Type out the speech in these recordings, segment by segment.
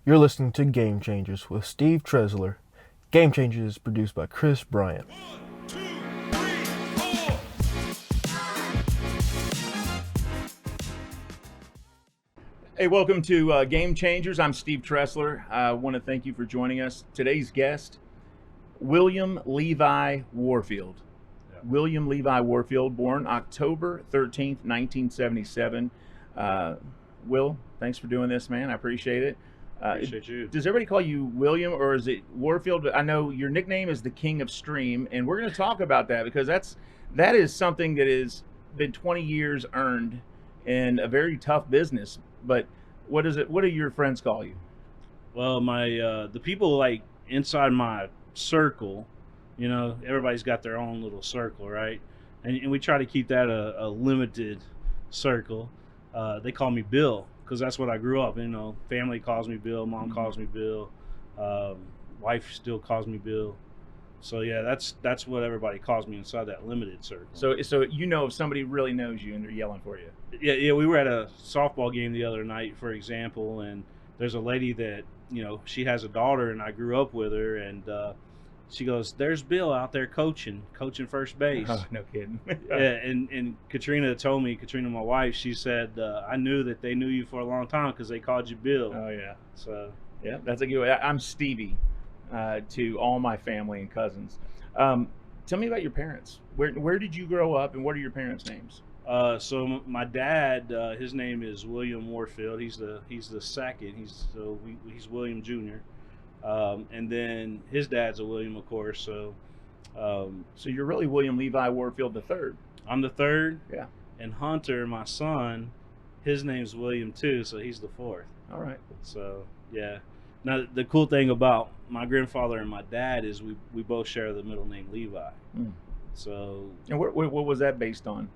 You're listening to Game Changers with Steve Tresler. Game Changers is produced by Chris Bryant. 1, 2, 3, 4. Hey, welcome to Game Changers. I'm Steve Tresler. I want to thank you for joining us. Today's guest, William Levi Warfield. Yeah. William Levi Warfield, born October 13th, 1977. Will, thanks for doing this, man. I appreciate it. Appreciate you. Does everybody call you William, or is it Warfield? I know your nickname is the King of Stream, and we're going to talk about that because that is something that has been 20 years earned in a very tough business. But what is it? What do your friends call you? Well, the people like inside my circle, you know, everybody's got their own little circle, right? And we try to keep that a limited circle. They call me Bill, because that's what I grew up. You know, family calls me Bill, mom calls me Bill, wife still calls me Bill. So yeah, that's what everybody calls me inside that limited circle. So you know, if somebody really knows you and they're yelling for you. Yeah. We were at a softball game the other night, for example, and there's a lady that, you know, she has a daughter, and I grew up with her, and she goes, "There's Bill out there coaching first base." Oh, no kidding. Yeah, and Katrina told me, my wife, she said, "I knew that they knew you for a long time because they called you Bill." Oh yeah. So yeah, that's a good way. I'm Stevie to all my family and cousins. Tell me about your parents. Where did you grow up, and what are your parents' names? So my dad, his name is William Warfield. He's the second. He's William Jr. And then his dad's a William, of course. So You're really William Levi Warfield the third. I'm the third. Yeah. And Hunter, my son, his name's William too. So he's the fourth. All right. So yeah. Now the cool thing about my grandfather and my dad is we both share the middle name Levi. Mm. So. And what was that based on?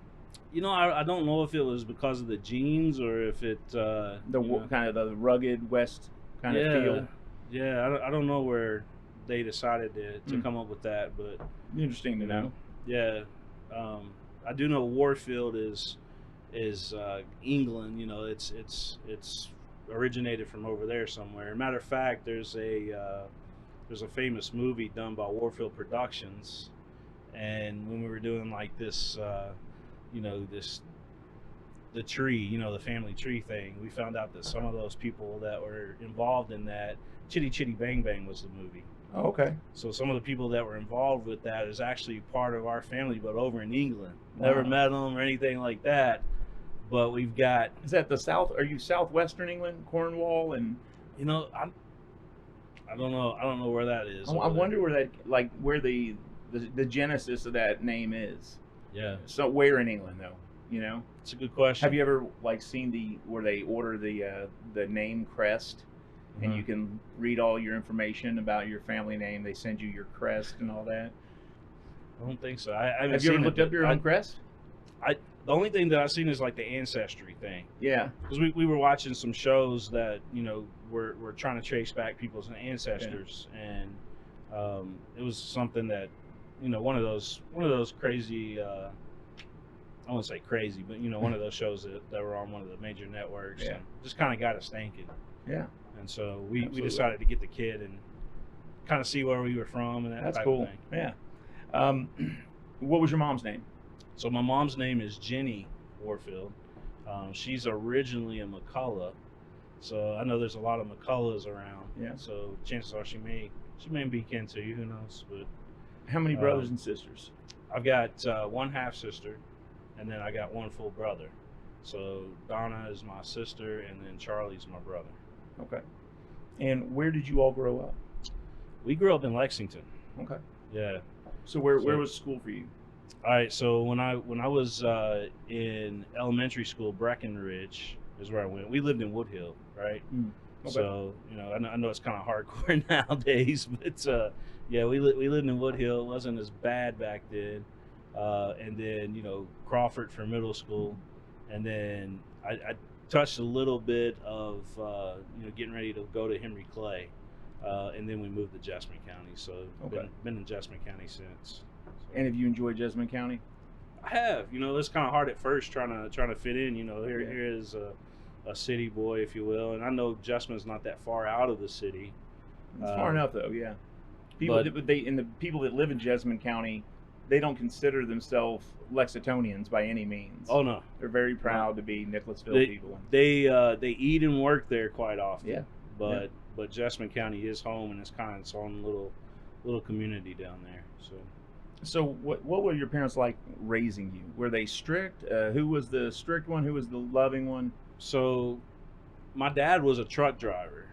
You know, I don't know if it was because of the genes or if it kind of the rugged West kind of feel. Yeah, I don't know where they decided to come up with that, but interesting to know. Yeah, I do know Warfield is England. You know, it's originated from over there somewhere. Matter of fact, there's a famous movie done by Warfield Productions, and when we were doing like this, the tree, you know, the family tree thing, we found out that some of those people that were involved in that, Chitty Chitty Bang Bang was the movie. Oh, okay. So some of the people that were involved with that is actually part of our family, but over in England. Never met them or anything like that. But we've got. Is that the South? Are you southwestern England, Cornwall, and? You know, I don't know. I don't know where that is. I wonder where the genesis of that name is. Yeah. So where in England though? You know. It's a good question. Have you ever seen where they order the name crest? And you can read all your information about your family name. They send you your crest and all that. I don't think so. Have you ever looked up your own crest? The only thing that I've seen is like the ancestry thing. Yeah. Because we were watching some shows that, you know, we're trying to trace back people's ancestors, and it was something that, you know, one of those crazy. I won't say crazy, but you know, one of those shows that were on one of the major networks. Yeah. And just kind of got us thinking. Yeah. And so we decided to get the kid and kind of see where we were from and that's type cool. of thing. Yeah. What was your mom's name? So my mom's name is Jenny Warfield. She's originally a McCullough. So I know there's a lot of McCulloughs around. Yeah. So chances are she may be kin to you. Who knows? But how many brothers and sisters? I've got one half sister, and then I got one full brother. So Donna is my sister, and then Charlie's my brother. Okay. And where did you all grow up? We grew up in Lexington. Okay. Yeah. So where was school for you? All right. So when I was in elementary school, Breckenridge is where I went. We lived in Woodhill, right? Okay. So you know, I know it's kind of hardcore nowadays, but yeah, we lived in Woodhill. It wasn't as bad back then. And then, you know, Crawford for middle school, and then I touched a little bit of you know, getting ready to go to Henry Clay, and then we moved to Jessamine County. So been in Jessamine County since. And have you enjoyed Jessamine County? I have. You know, it's kind of hard at first trying to fit in. You know, here is a city boy, if you will, and I know Jessamyn's not that far out of the city. It's far enough, though. Yeah. The people that live in Jessamyn County, they don't consider themselves Lexingtonians by any means. Oh no, they're very proud to be Nicholasville people. They eat and work there quite often. Yeah. But Jessamyn County is home, and it's kind of its own little community down there. So what were your parents like raising you? Were they strict? Who was the strict one? Who was the loving one? So my dad was a truck driver,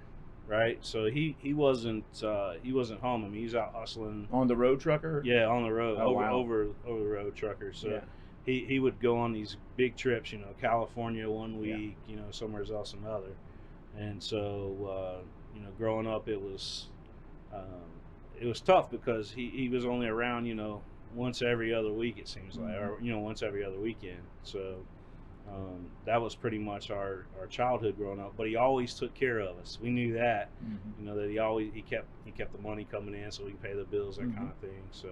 right? So he wasn't home. I mean, he's out hustling on the road trucker. Yeah, on the road, over the road trucker. So yeah. he would go on these big trips, California one week, somewhere else another. And so growing up, it was tough because he was only around once every other week, it seems like, or once every other weekend. So that was pretty much our childhood growing up. But he always took care of us. We knew that, that he kept the money coming in so we could pay the bills, that kind of thing. So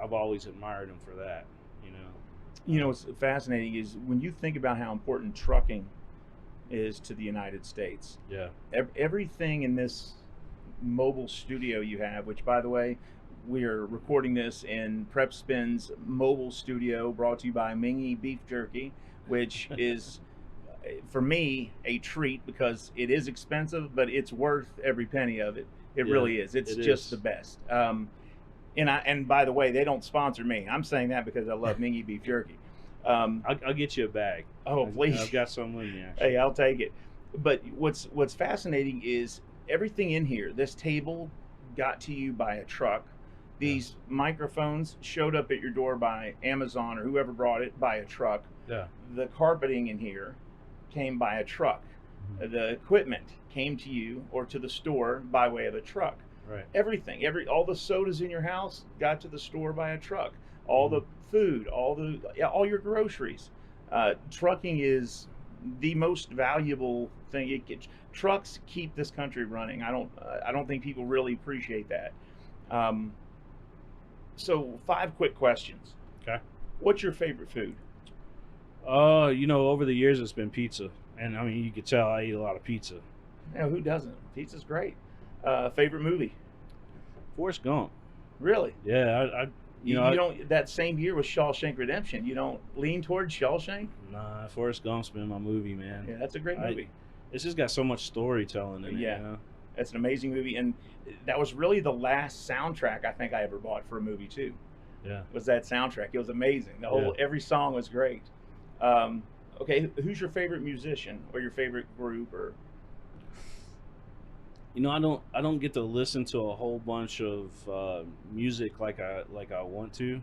I've always admired him for that. What's fascinating is when you think about how important trucking is to the United States. Yeah. Everything in this mobile studio you have, which, by the way, we are recording this in Prep Spin's mobile studio, brought to you by Mingy Beef Jerky, which is, for me, a treat because it is expensive, but it's worth every penny of it. It really is. It's just the best. And by the way, they don't sponsor me. I'm saying that because I love Mingy Beef Jerky. I'll get you a bag. Oh, please. I've got some with me, actually. Hey, I'll take it. But what's fascinating is everything in here. This table got to you by a truck. These microphones showed up at your door by Amazon or whoever brought it by a truck. Yeah. The carpeting in here came by a truck. Mm-hmm. The equipment came to you or to the store by way of a truck. Right. Everything, all the sodas in your house got to the store by a truck. All the food, all your groceries. Trucking is the most valuable thing. Trucks keep this country running. I don't think people really appreciate that. So 5 quick questions. Okay. What's your favorite food? Over the years it's been pizza, and I mean you could tell I eat a lot of pizza. Yeah, who doesn't? Pizza's great. Favorite movie? Forrest Gump. Really? Yeah, you don't. That same year was Shawshank Redemption. You don't lean towards Shawshank? Nah, Forrest Gump's been my movie, man. Yeah, that's a great movie. It's just got so much storytelling in it. Yeah, it's an amazing movie, and that was really the last soundtrack I think I ever bought for a movie too. Yeah, was that soundtrack? It was amazing. Every song was great. Okay, who's your favorite musician or your favorite group or? I don't get to listen to a whole bunch of music like I want to,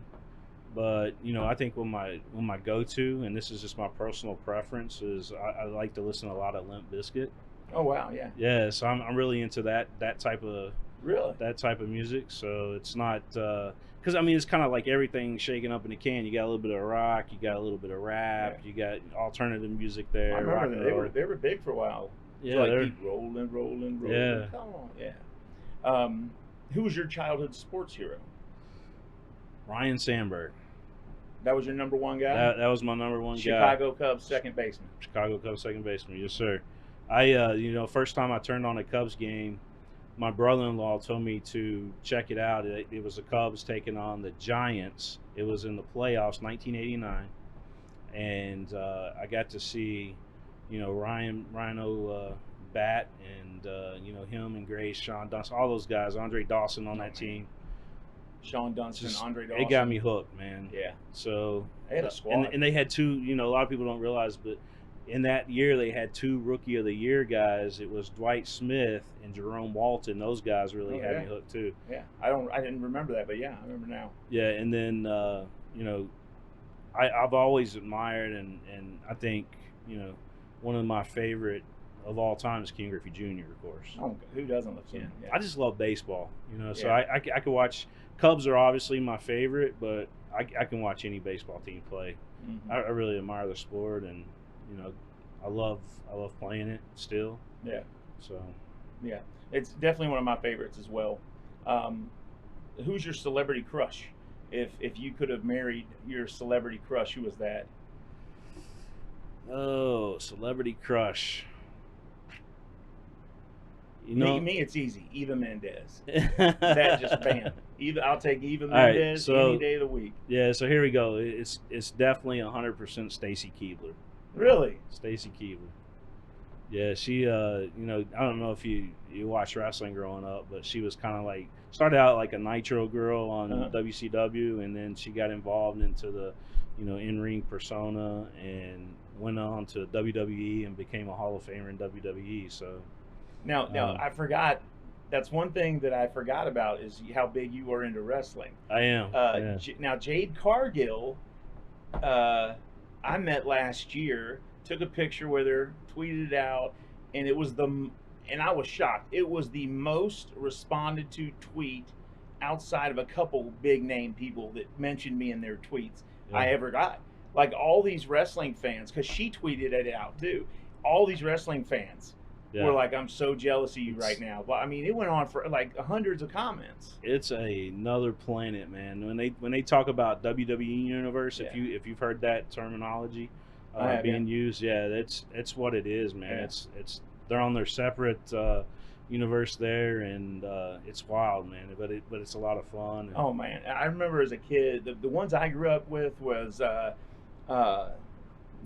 but I think when my go-to, and this is just my personal preference, is I like to listen to a lot of Limp Bizkit. Oh wow, yeah. Yeah, so I'm really into that type of music. So it's not because it's kind of like everything shaking up in a can. You got a little bit of rock, you got a little bit of rap, you got alternative music there. I remember they were big for a while. Yeah, so like keep rolling. Yeah. Come on, yeah. Who was your childhood sports hero? Ryan Sandberg. That was your number one guy? That was my number one guy. Chicago Cubs second baseman. Chicago Cubs second baseman, yes sir. I first time I turned on a Cubs game, my brother-in-law told me to check it out. It was the Cubs taking on the Giants. It was in the playoffs, 1989, and I got to see Rhino bat and him and Grace, Sean Dunston, all those guys, Andre Dawson on that team. Sean Dunston, Andre Dawson. It got me hooked, man. Yeah. So they had a squad. And they had two, a lot of people don't realize, but in that year they had 2 Rookie of the Year guys. It was Dwight Smith and Jerome Walton. Those guys really had me hooked too. Yeah. I didn't remember that, but yeah, I remember now. Yeah, and then I've always admired and I think, one of my favorite of all time is Ken Griffey Jr., of course. Oh, who doesn't love Ken? Yeah. I just love baseball, so I can watch. Cubs are obviously my favorite, but I can watch any baseball team play. Mm-hmm. I really admire the sport, and I love playing it still. Yeah. So. Yeah, it's definitely one of my favorites as well. Who's your celebrity crush? If you could have married your celebrity crush, who was that? Oh, celebrity crush. You know, Me, it's easy. Eva Mendes. That just bam. I'll take Eva All right, Mendes any so day of the week. yeah, so here we go. It's definitely 100% Stacy Keibler. Really? Stacy Keibler. Yeah, she I don't know if you watched wrestling growing up, but she was kind of like started out like a Nitro girl on WCW, and then she got involved into the in-ring persona and went on to WWE and became a Hall of Famer in WWE. So Now I forgot. That's one thing that I forgot about is how big you are into wrestling. I am. Yeah. Now Jade Cargill, I met last year. Took a picture with her, tweeted it out, and and I was shocked. It was the most responded to tweet outside of a couple big name people that mentioned me in their tweets I ever got. Like all these wrestling fans, because she tweeted it out too. All these wrestling fans were like, "I'm so jealous of you right now." But I mean, it went on for like hundreds of comments. It's another planet, man. When they talk about WWE universe, if you've heard that terminology being used, that's what it is, man. Yeah. It's they're on their separate universe there, and it's wild, man. But it's a lot of fun. Oh man, I remember as a kid, the ones I grew up with was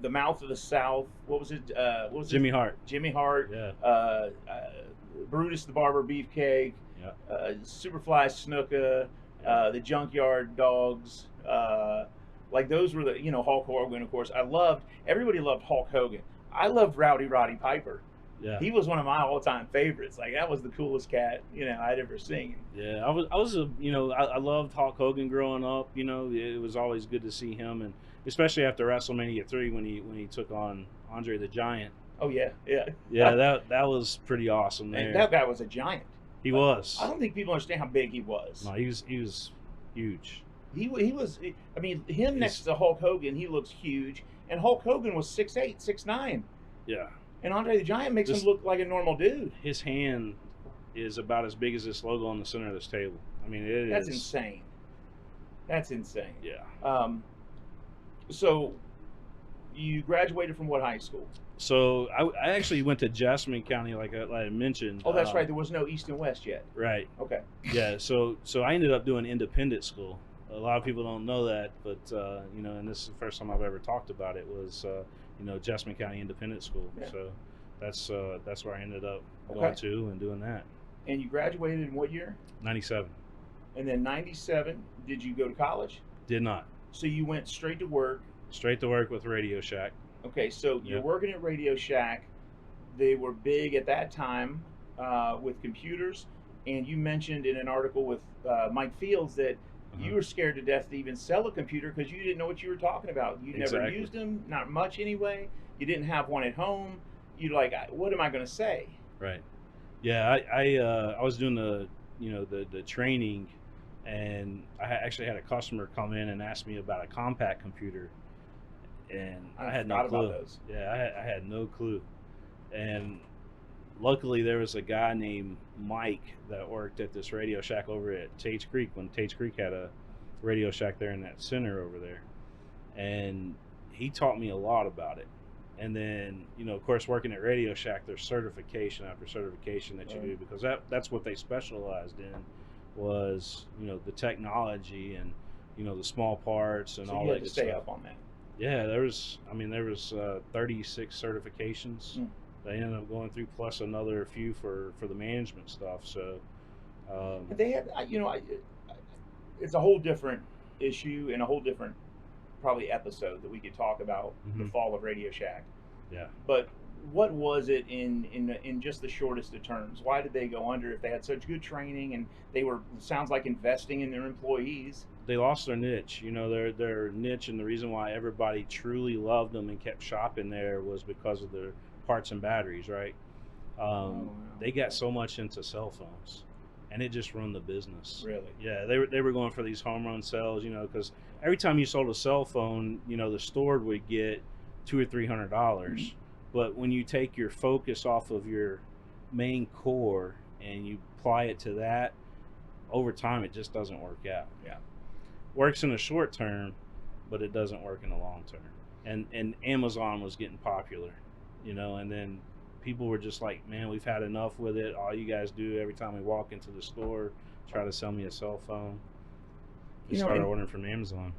the Mouth of the South. What was it? What was Jimmy Hart. Jimmy Hart. Yeah. Brutus the Barber Beefcake. Yeah. Superfly Snuka. The Junkyard Dogs. Like those were the Hulk Hogan, of course. Everybody loved Hulk Hogan. I loved Rowdy Roddy Piper. Yeah. He was one of my all-time favorites. Like that was the coolest cat I'd ever seen. Yeah, I loved Hulk Hogan growing up. It was always good to see him, and especially after WrestleMania 3 when he took on Andre the Giant. Oh yeah. Yeah, that was pretty awesome. There. And that guy was a giant. He was. I don't think people understand how big he was. No, he was huge. He was. I mean, next to Hulk Hogan, he looks huge, and Hulk Hogan was 6'8", 6'9". Yeah. And Andre the Giant makes him look like a normal dude. His hand is about as big as this logo on the center of this table. I mean, That's insane. That's insane. Yeah. So, you graduated from what high school? So I actually went to Jessamine County, like I mentioned. Oh, that's right. There was no East and West yet. Right. Okay. Yeah. So I ended up doing independent school. A lot of people don't know that, but and this is the first time I've ever talked about it was Jessamine County Independent School. Yeah. So that's where I ended up going to and doing that. And you graduated in what year? 97. And then 97, did you go to college? Did not. So you went straight to work? Straight to work with Radio Shack. Okay, so you're working at Radio Shack. They were big at that time with computers, and you mentioned in an article with Mike Fields that you were scared to death to even sell a computer because you didn't know what you were talking about. You never used them, not much anyway. You didn't have one at home. You're like, what am I going to say? Right. Yeah, I was doing the training, and I actually had a customer come in and ask me about a compact computer, and I had no clue. About those. Yeah, I had no clue, and luckily there was a guy named Mike that worked at this Radio Shack over at Tate's Creek when Tate's Creek had a Radio Shack there in that center over there, and he taught me a lot about it. And then, of course, working at Radio Shack, there's certification after certification that you do because that's what they specialized in was, the technology and, the small parts and all that. So you had to stay up on that. Yeah, there was 36 certifications. They ended up going through plus another few for the management stuff. So they had, it's a whole different issue and a whole different probably episode that we could talk about the fall of Radio Shack. Yeah. But what was it in just the shortest of terms? Why did they go under if they had such good training and they were sounds like investing in their employees? They lost their niche. Their niche, and the reason why everybody truly loved them and kept shopping there was because of their parts and batteries, right? They got so much into cell phones, and it just run the business. Really? Yeah, they were going for these home run sales, because every time you sold a cell phone, the store would get $200 or $300. But when you take your focus off of your main core and you apply it to that, over time it just doesn't work out. Yeah. Works in the short term, but it doesn't work in the long term. and Amazon was getting popular, and then people were just like, man, we've had enough with it. All you guys do every time we walk into the store, try to sell me a cell phone. We started ordering from Amazon.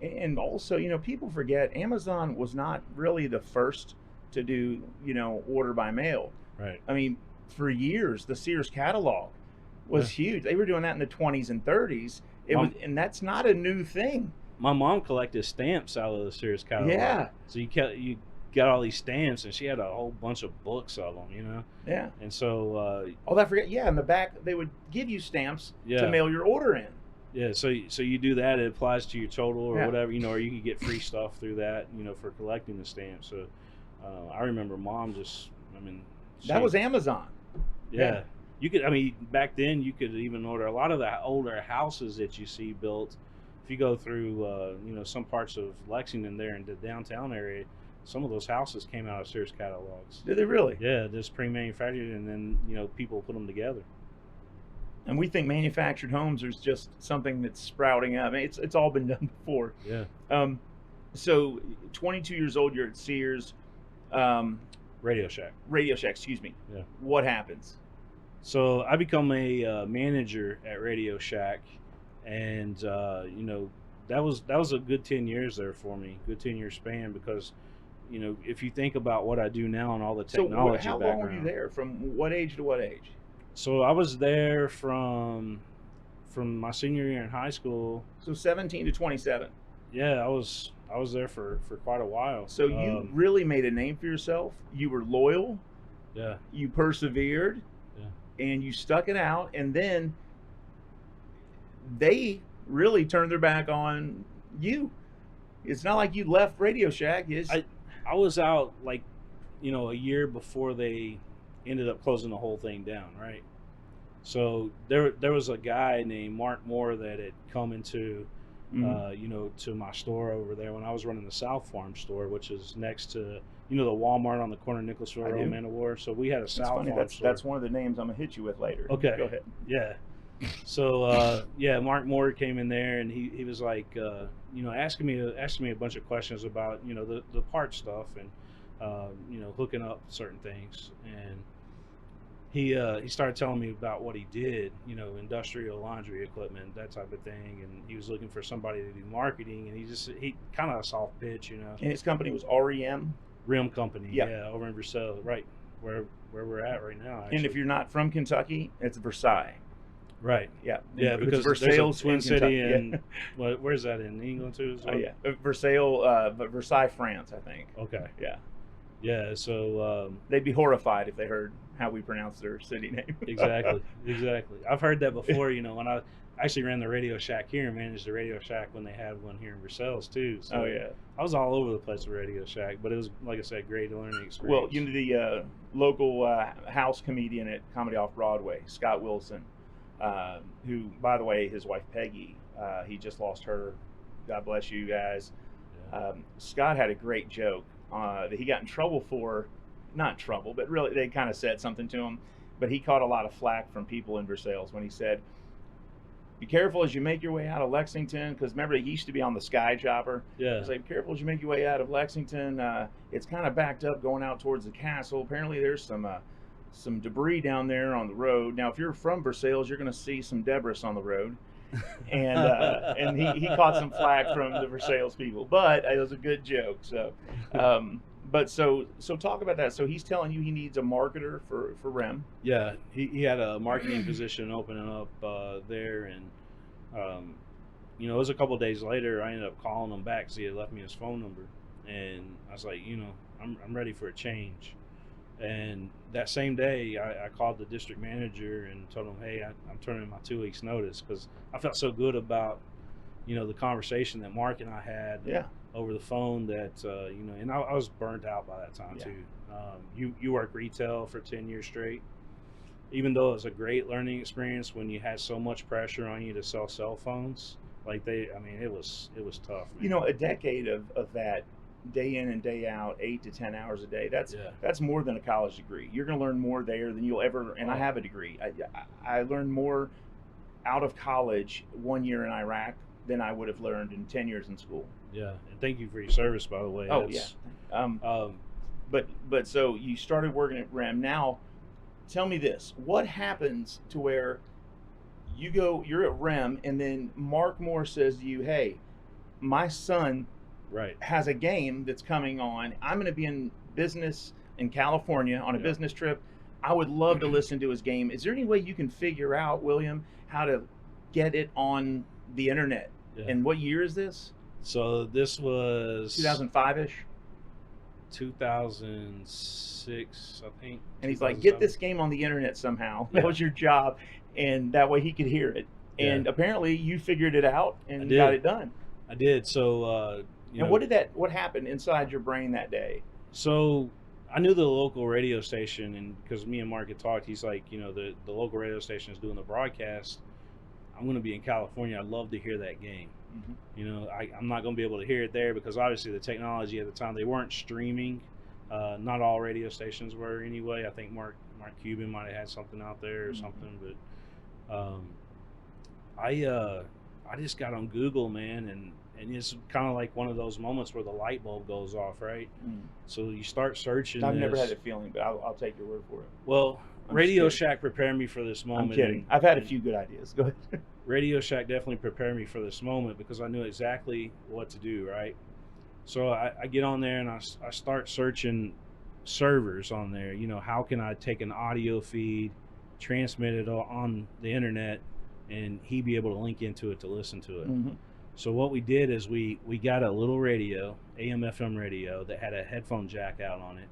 And also, people forget Amazon was not really the first to do, order by mail. Right. I mean, for years, the Sears catalog was huge. They were doing that in the 20s and 30s. And that's not a new thing. My mom collected stamps out of the Sears catalog. Yeah. So you got all these stamps, and she had a whole bunch of books of them, Yeah. And so I forget. Yeah, in the back they would give you stamps to mail your order in. Yeah, so you do that. It applies to your total or whatever, or you could get free stuff through that, for collecting the stamps. So I remember Mom that was Amazon. Yeah. You could, back then you could even order a lot of the older houses that you see built. If you go through, some parts of Lexington there in the downtown area, some of those houses came out of Sears catalogs. Did they really? Yeah, just pre-manufactured, and then, people put them together. And we think manufactured homes are just something that's sprouting up. It's all been done before. Yeah. So 22 years old, you're at Sears. Radio Shack. Excuse me. Yeah. What happens? So I become a manager at Radio Shack, and that was a good 10 years there for me, good 10-year span, because if you think about what I do now and all the technology So how long were you there? From what age to what age? So I was there from my senior year in high school. So 17 to 27. Yeah, I was there for quite a while. So you really made a name for yourself. You were loyal. Yeah. You persevered. Yeah. And you stuck it out, and then they really turned their back on you. It's not like you left Radio Shack. I was out a year before they ended up closing the whole thing down, right? So there was a guy named Mark Moore that had come into to my store over there when I was running the South Farm store, which is next to the Walmart on the corner of Nicholasville Road, Man of War. So we had a South Farm store. That's one of the names I'm gonna hit you with later. Okay, go ahead. Yeah. So Mark Moore came in there, and he was like asking me a bunch of questions about the part stuff and hooking up certain things, and he started telling me about what he did, industrial laundry equipment, that type of thing, and he was looking for somebody to do marketing, and he kind of a soft pitch, And his company was REM Company, over in Versailles, right where we're at right now, actually. And if you're not from Kentucky, it's Versailles. Right. Yeah. Yeah, because Versailles, there's a Twin City, and where's that, in England too? As well? Oh yeah, Versailles, France, I think. Okay. Yeah. Yeah. So they'd be horrified if they heard how we pronounce their city name. Exactly. I've heard that before. When I actually ran the Radio Shack here and managed the Radio Shack when they had one here in Versailles too. So I was all over the place with Radio Shack, but it was, like I said, great learning experience. Well, the local house comedian at Comedy Off Broadway, Scott Wilson. Who, by the way, his wife Peggy, he just lost her. God bless you guys. Yeah. Scott had a great joke that he got in trouble for. Not trouble, but really they kind of said something to him. But he caught a lot of flack from people in Versailles when he said, "Be careful as you make your way out of Lexington," because remember he used to be on the Sky Chopper. Yeah. He's like, "Be careful as you make your way out of Lexington. It's kind of backed up going out towards the castle. Apparently there's some debris down there on the road. Now, if you're from Versailles, you're going to see some debris on the road." And he caught some flack from the Versailles people, but it was a good joke. So, so talk about that. So he's telling you he needs a marketer for REM. Yeah, he had a marketing position opening up there, and it was a couple of days later. I ended up calling him back because he had left me his phone number, and I was like, I'm ready for a change. And that same day, I called the district manager and told him, hey, I'm turning in my 2 weeks notice, because I felt so good about, the conversation that Mark and I had over the phone that, and I was burnt out by that time too. You work retail for 10 years straight. Even though it was a great learning experience, when you had so much pressure on you to sell cell phones, it was tough, man. A decade of that, day in and day out, 8 to 10 hours a day. That's more than a college degree. You're going to learn more there than you'll ever. And I have a degree. I learned more out of college 1 year in Iraq than I would have learned in 10 years in school. Yeah, and thank you for your service, by the way. Oh, That's, yeah. But so you started working at REM. Now, tell me this: what happens to where you're at REM, and then Mark Moore says to you, "Hey, my son right. has a game that's coming on. I'm going to be in business in California on a business trip. I would love to listen to his game. Is there any way you can figure out, William, how to get it on the internet?" Yeah. And what year is this? So this was 2005-ish. 2006, I think. And he's like, "Get this game on the internet somehow." That was your job, and that way he could hear it. And apparently you figured it out and got it done. I did. So and what happened inside your brain that day? So I knew the local radio station, and because me and Mark had talked, he's like, the local radio station is doing the broadcast. I'm going to be in California. I'd love to hear that game. Mm-hmm. I'm not going to be able to hear it there because obviously the technology at the time, they weren't streaming. Not all radio stations were anyway. I think Mark Cuban might have had something out there or something, but I just got on Google, man, and it's kind of like one of those moments where the light bulb goes off, right? So you start searching. I've never had a feeling, but I'll take your word for it. Well, Radio Shack prepared me for this moment. I'm kidding. I've had a few good ideas. Go ahead. Radio Shack definitely prepared me for this moment because I knew exactly what to do, right? So I get on there and I start searching servers on there. How can I take an audio feed, transmit it on the internet, and he be able to link into it to listen to it. Mm-hmm. So what we did is we got a little radio, AM FM radio, that had a headphone jack out on it.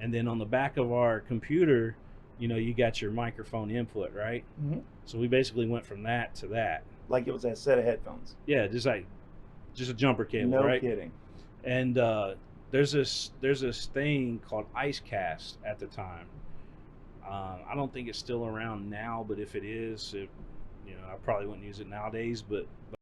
And then on the back of our computer, you got your microphone input, right? Mm-hmm. So we basically went from that to that. Like it was a set of headphones. Yeah, just a jumper cable, right? No kidding. And there's this thing called IceCast at the time. I don't think it's still around now, but if it is, I probably wouldn't use it nowadays. But